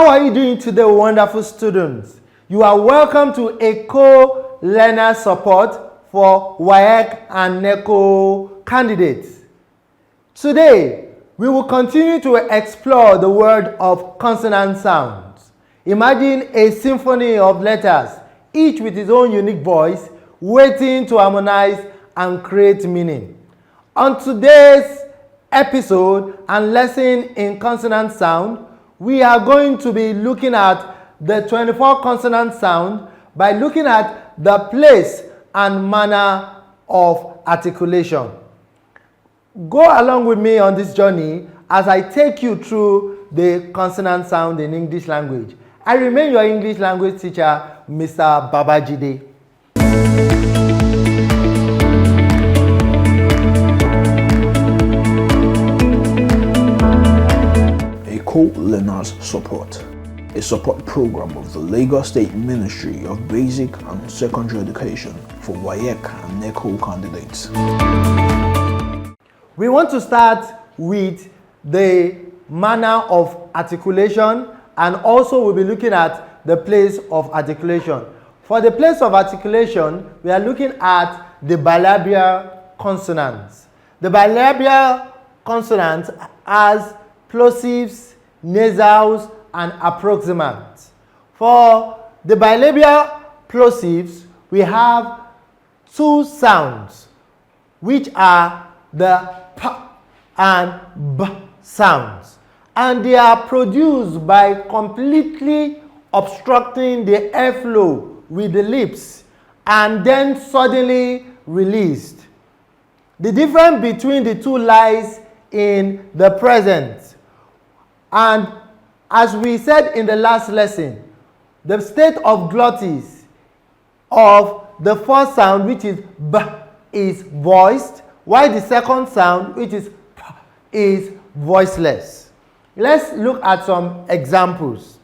are you doing today, wonderful students? You are welcome to ECHO Learner Support for WAEC and NECO candidates. Today, we will continue to explore the world of consonant sounds. Imagine a symphony of letters, each with its own unique voice, waiting to harmonize and create meaning. On today's episode and lesson in consonant sound, we are going to be looking at the 24 consonant sound by looking at the place and manner of articulation. Go along with me on this journey as I take you through the consonant sound in English language. I remain your English language teacher, Mr. Babajide. ECHO Learners Support, a support program of the Lagos State Ministry of Basic and Secondary Education for WAEC and NECO candidates. We want to start with the manner of articulation, and also we'll be looking at the place of articulation. For the place of articulation, we are looking at the bilabial consonants. The bilabial consonants has plosives, nasals, and approximants. For the bilabial plosives, we have two sounds, which are the p and b sounds, and they are produced by completely obstructing the airflow with the lips and then suddenly released. The difference between the two lies in the present. And as we said in the last lesson, the state of glottis of the first sound, which is b, is voiced, while the second sound, which is p, is voiceless. Let's look at some examples.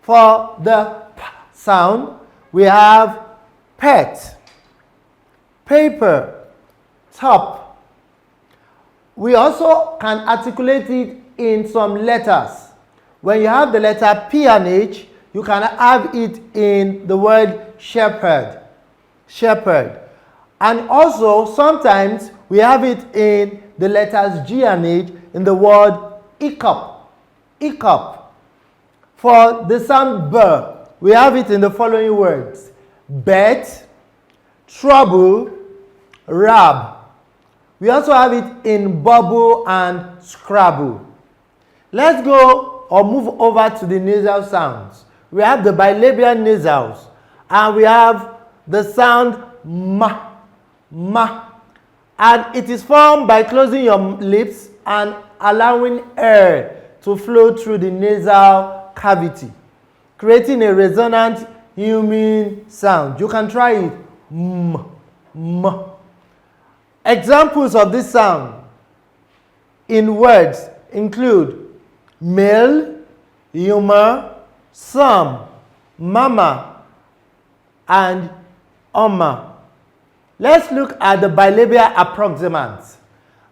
For the p sound, we have pet, paper, top. We also can articulate it in some letters. When you have the letter P and H, you can have it in the word shepherd, shepherd. And also sometimes we have it in the letters G and H in the word hiccup, hiccup. For the sound B, we have it in the following words: bet, trouble, rab. We also have it in bubble and scrabble. Let's go or move over to the nasal sounds. We have the bilabial nasals, and we have the sound ma, ma. And it is formed by closing your lips and allowing air to flow through the nasal cavity, creating a resonant humming sound. You can try it. M, m. Examples of this sound in words include male, humor, some, mama, and oma. Let's look at the bilabial approximant.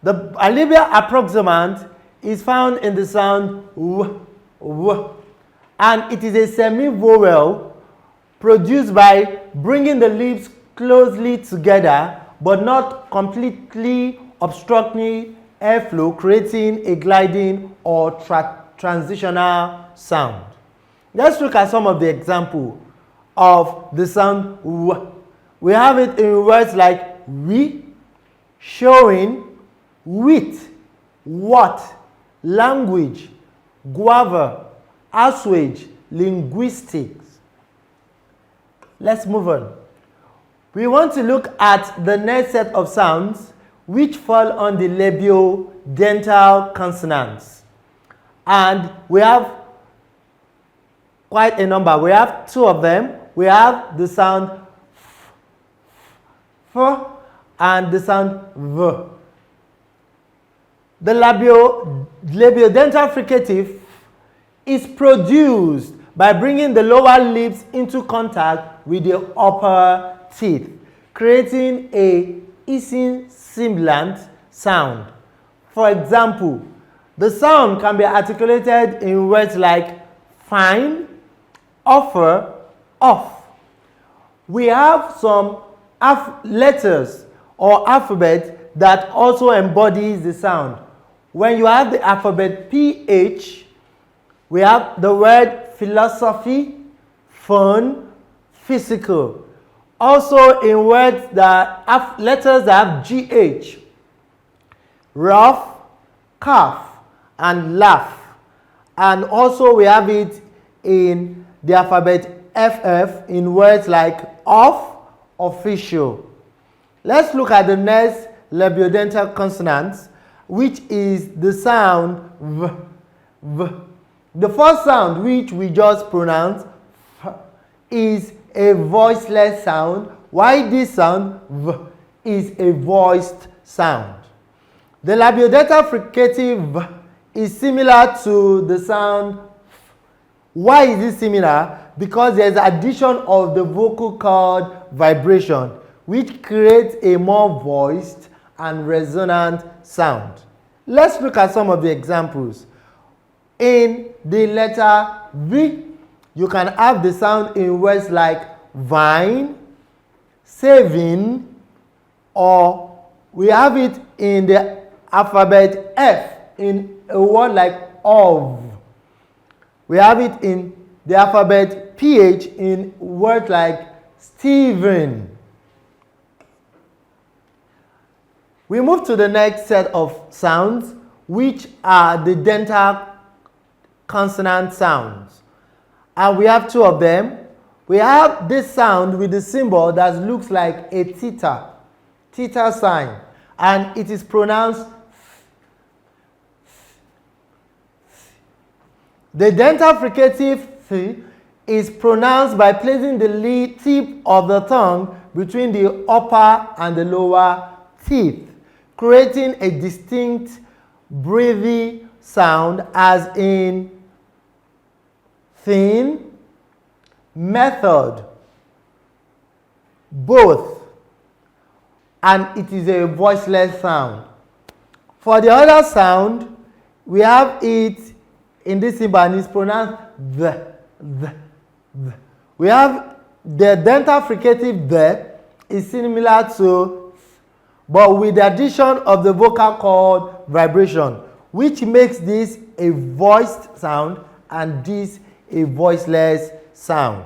The bilabial approximant is found in the sound w, w, and it is a semi-vowel produced by bringing the lips closely together but not completely obstructing airflow, creating a gliding or transitional sound. Let's look at some of the examples of the sound w. We have it in words like we, showing, wit, what, language, guava, assuage, linguistics. Let's move on. We want to look at the next set of sounds which fall on the labiodental consonants. And we have quite a number. We have two of them. We have the sound f and the sound v. The labiodental fricative is produced by bringing the lower lips into contact with the upper teeth, creating a hissing sibilant sound. For example, the sound can be articulated in words like fine, offer, off. We have some letters or alphabet that also embodies the sound. When you have the alphabet PH, we have the word philosophy, fun, physical. Also in words that have letters that have GH, rough, calf, and laugh. And also we have it in the alphabet FF in words like off, official. Let's look at the next labiodental consonants, which is the sound V. V. The first sound which we just pronounced is a voiceless sound, while this sound V is a voiced sound. The labiodental fricative V is similar to the sound F. Why is it similar? Because there's addition of the vocal cord vibration, which creates a more voiced and resonant sound. Let's look at some of the examples. In the letter V, you can have the sound in words like vine, saving, or we have it in the alphabet F in a word like of. We have it in the alphabet PH in words like Stephen. We move to the next set of sounds, which are the dental consonant sounds. And we have two of them. We have this sound with the symbol that looks like a theta sign, and it is pronounced. The dental fricative th is pronounced by placing the tip of the tongue between the upper and the lower teeth, creating a distinct breathy sound as in thin, method, both, and it is a voiceless sound. For the other sound, we have it in this symbol and it's pronounced the. We have the dental fricative the is similar to, but with the addition of the vocal cord vibration, which makes this a voiced sound and this a voiceless sound.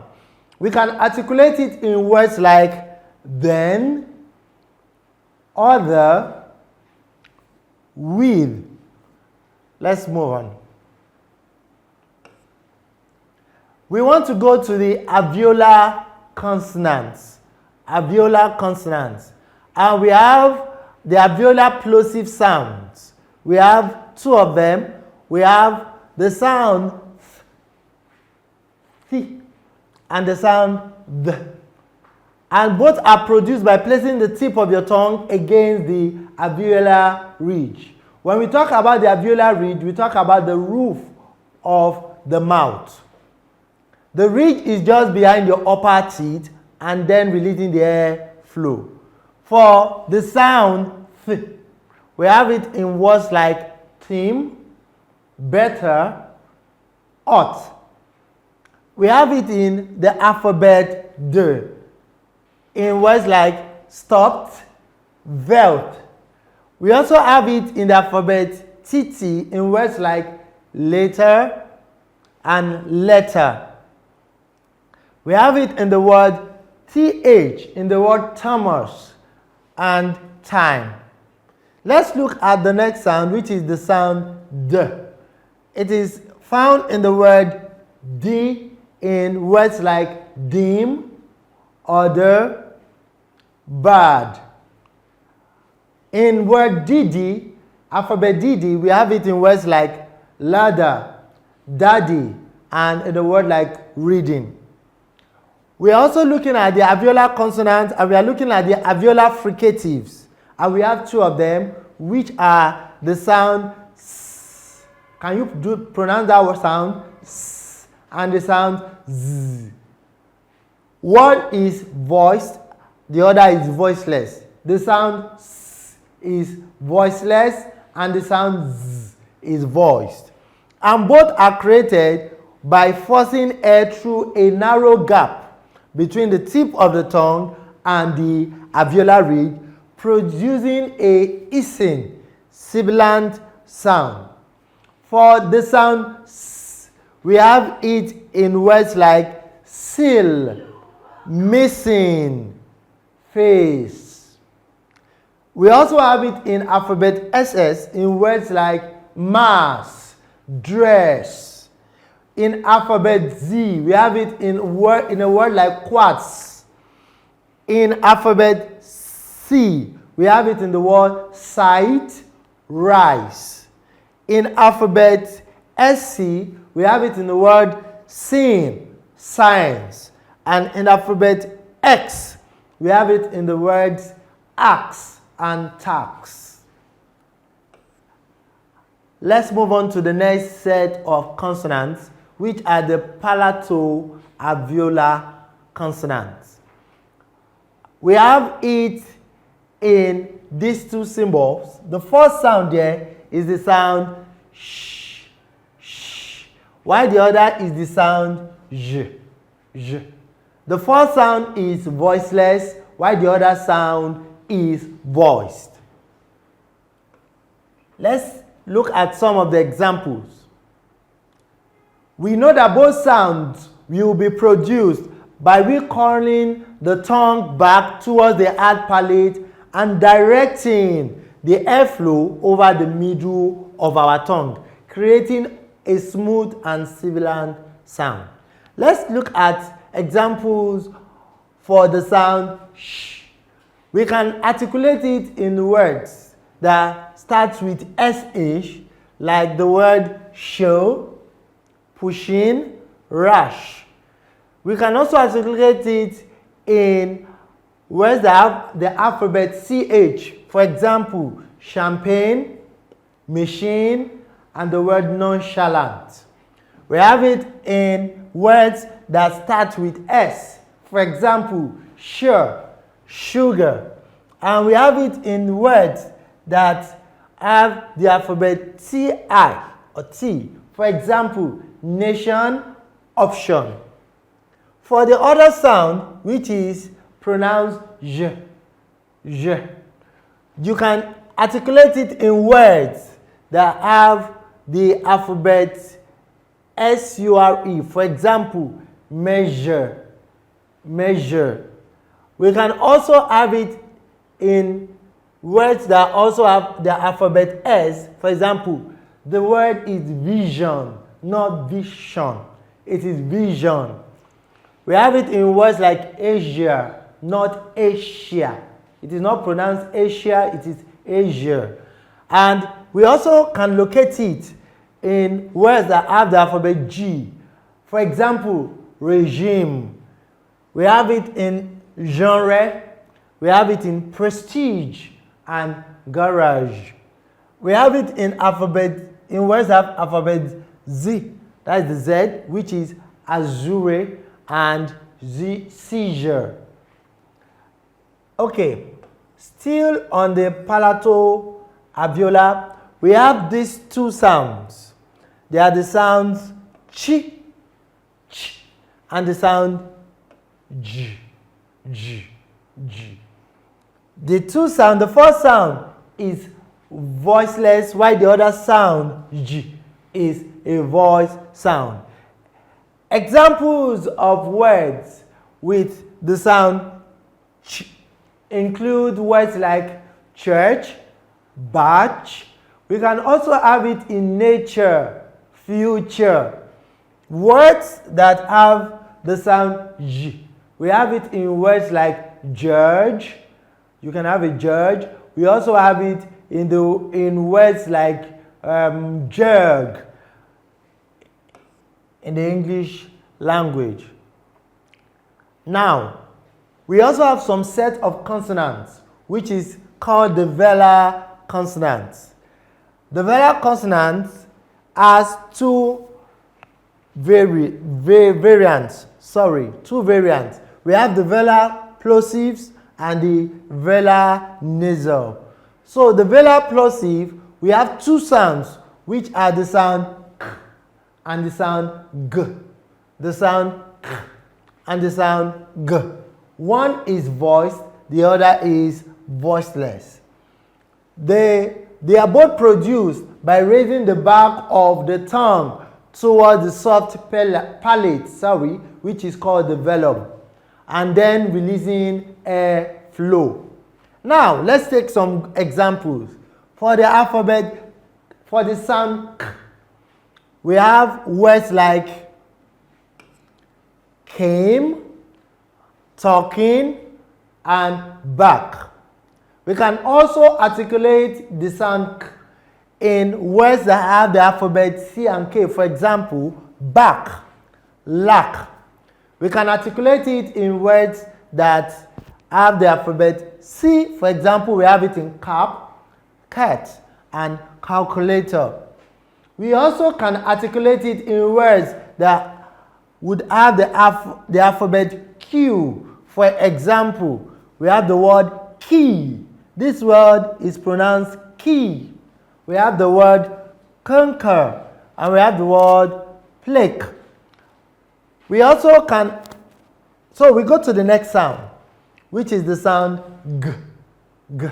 We can articulate it in words like then, other, with. Let's move on. We want to go to the alveolar consonants. Alveolar consonants. And we have the alveolar plosive sounds. We have two of them. We have the sound th and the sound th. And both are produced by placing the tip of your tongue against the alveolar ridge. When we talk about the alveolar ridge, we talk about the roof of the mouth. The ridge is just behind your upper teeth and then releasing the air flow. For the sound th, we have it in words like theme, better, ought. We have it in the alphabet D in words like stopped, velt. We also have it in the alphabet TT in words like later and letter. We have it in the word TH in the word Thomas and time. Let's look at the next sound, which is the sound D. It is found in the word D in words like dim, other, bad. In word DD, alphabet DD, we have it in words like ladder, daddy, and in the word like reading. We are also looking at the alveolar consonants, and we are looking at the alveolar fricatives. And we have two of them, which are the sound S. Can you pronounce that sound? S. And the sound Z. One is voiced, the other is voiceless. The sound S is voiceless, and the sound Z is voiced. And both are created by forcing air through a narrow gap between the tip of the tongue and the alveolar ridge, producing a hissing, sibilant sound. For the sound S, we have it in words like seal, missing, face. We also have it in alphabet SS in words like mass, dress. In alphabet Z, we have it in a word like quartz. In alphabet C, we have it in the word sight, rise. In alphabet SC, we have it in the word seeing, science. And in alphabet X, we have it in the words axe and tax. Let's move on to the next set of consonants, which are the palato-alveolar consonants. We have it in these two symbols. The first sound there is the sound sh, sh, while the other is the sound j, j. The first sound is voiceless, while the other sound is voiced. Let's look at some of the examples. We know that both sounds will be produced by recurling the tongue back towards the hard palate and directing the airflow over the middle of our tongue, creating a smooth and sibilant sound. Let's look at examples for the sound sh. We can articulate it in words that start with sh, like the word show, pushing, rush. We can also articulate it in words that have the alphabet ch. For example, champagne, machine, and the word nonchalant. We have it in words that start with s. For example, sure, sugar. And we have it in words that have the alphabet ti or t. For example, nation, option. For the other sound, which is pronounced j, j, you can articulate it in words that have the alphabet sure. For example, measure, measure. We can also have it in words that also have the alphabet s. For example, the word is vision, not vision. It is vision. We have it in words like Asia, not Asia. It is not pronounced Asia, it is Asia. And we also can locate it in words that have the alphabet G. For example, regime. We have it in genre. We have it in prestige and garage. We have it in words that have alphabet Z. That is the Z, which is azure and seizure. Okay, still on the palato-alveolar, we have these two sounds. They are the sounds chi, ch, and the sound j, j, j. The two sounds, the first sound is voiceless, while the other sound j is a voice sound. Examples of words with the sound ch include words like church, batch. We can also have it in nature, future. Words that have the sound j. We have it in words like judge. You can have a judge. We also have it in words like jug in the English language. Now, we also have some set of consonants, which is called the velar consonants. The velar consonants has two variants. We have the velar plosives and the velar nasal. So the velar plosive, we have two sounds, which are the sound k, and the sound G. The sound K and the sound G. One is voiced, the other is voiceless. They are both produced by raising the back of the tongue towards the soft palate, which is called the velum, and then releasing air flow. Now, let's take some examples. For the alphabet, for the sound K, we have words like came, talking, and back. We can also articulate the sound K in words that have the alphabet C and K. For example, back, lack. We can articulate it in words that have the alphabet C. For example, we have it in cap, cat, and calculator. We also can articulate it in words that would have the alphabet Q. For example, we have the word key. This word is pronounced key. We have the word conquer, and we have the word plague. We also can, so we go to the next sound, which is the sound G. G.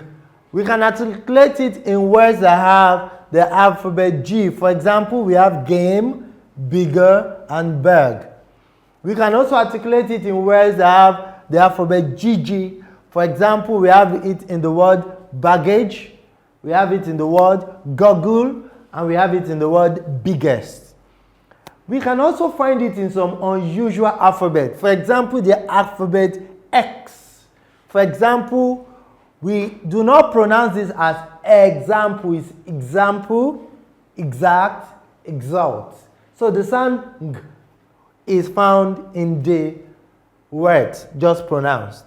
We can articulate it in words that have the alphabet G. For example, we have game, bigger, and berg. We can also articulate it in words that have the alphabet GG. For example, we have it in the word baggage, we have it in the word goggle, and we have it in the word biggest. We can also find it in some unusual alphabet. For example, the alphabet X. For example, we do not pronounce this as example. It's example, exact, exalt. So the sound G is found in the words just pronounced.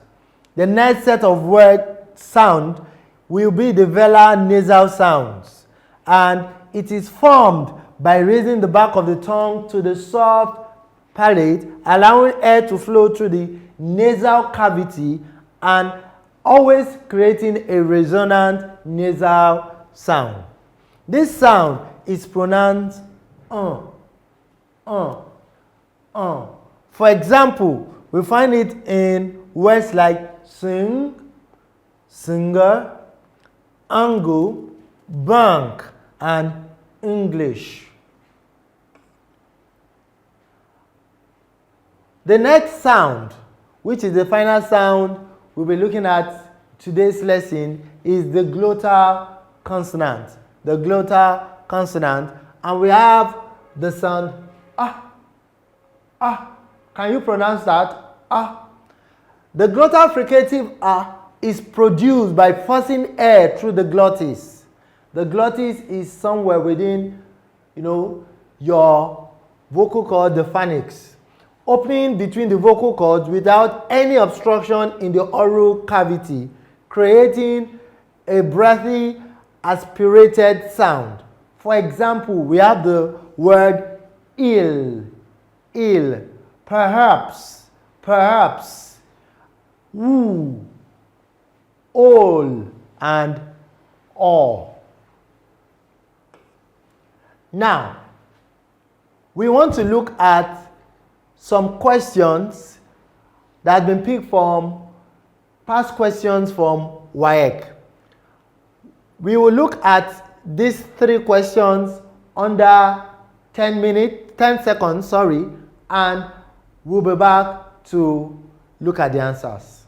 The next set of word sound will be the velar nasal sounds, and it is formed by raising the back of the tongue to the soft palate, allowing air to flow through the nasal cavity and always creating a resonant nasal sound. This sound is pronounced For example, we find it in words like sing, singer, angle, bank, and English. The next sound, which is the final sound we'll be looking at today's lesson, is the glottal consonant. The glottal consonant, and we have the sound Can you pronounce that? The glottal fricative is produced by forcing air through the glottis. The glottis is somewhere within, your vocal cord, the pharynx, opening between the vocal cords without any obstruction in the oral cavity, creating a breathy, aspirated sound. For example, we have the word ill, perhaps, woo, all, and all. Now, we want to look at some questions that have been picked from past questions from WAEC. We will look at these 3 questions under 10 seconds, and we'll be back to look at the answers.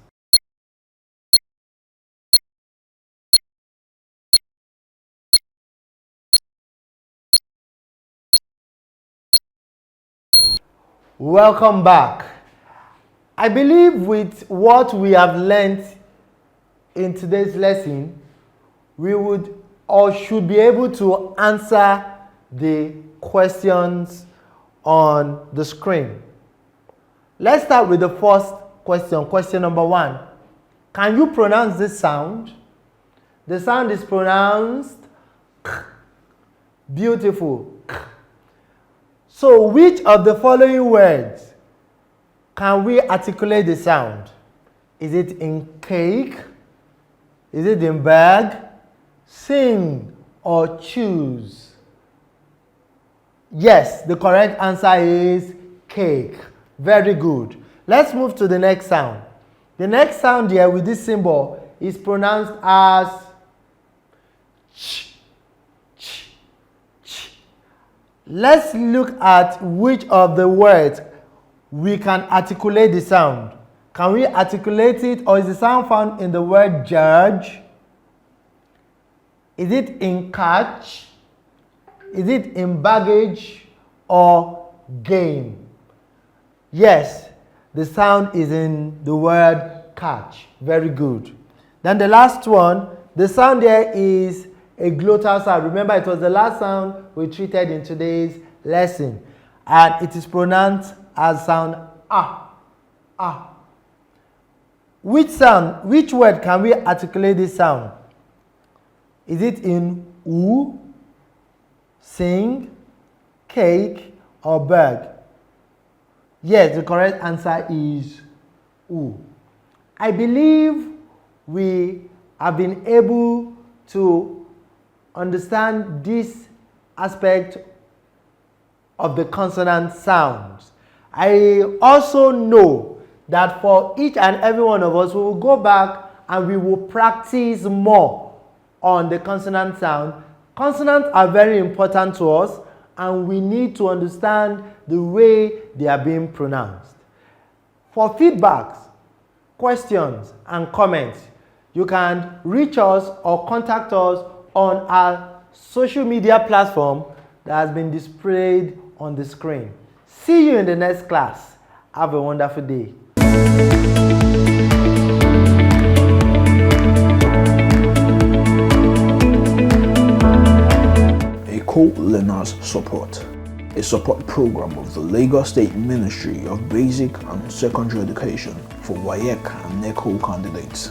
Welcome back. I believe with what we have learned in today's lesson, we would or should be able to answer the questions on the screen. Let's start with the first question, question number 1. Can you pronounce this sound? The sound is pronounced K. Beautiful. K. So which of the following words can we articulate the sound? Is it in cake? Is it in bag? Sing or choose? Yes, the correct answer is cake. Very good. Let's move to the next sound. The next sound here with this symbol is pronounced as ch, ch, ch. Let's look at which of the words we can articulate the sound. Can we articulate it, or is the sound found in the word judge? Is it in catch? Is it in baggage or game? Yes, the sound is in the word catch. Very good. Then the last one, the sound there is a glottal sound. Remember, it was the last sound we treated in today's lesson. And it is pronounced as sound ah, ah. Which word can we articulate this sound? Is it in oo, sing, cake, or bag? Yes, the correct answer is oo. I believe we have been able to understand this aspect of the consonant sounds. I also know that for each and every one of us, we will go back and we will practice more on the consonant sound. Consonants are very important to us, and we need to understand the way they are being pronounced. For feedbacks, questions, and comments, you can reach us or contact us on our social media platform that has been displayed on the screen. See you in the next class. Have a wonderful day. Learners Support, a support program of the Lagos State Ministry of Basic and Secondary Education for WAEC and NECO candidates.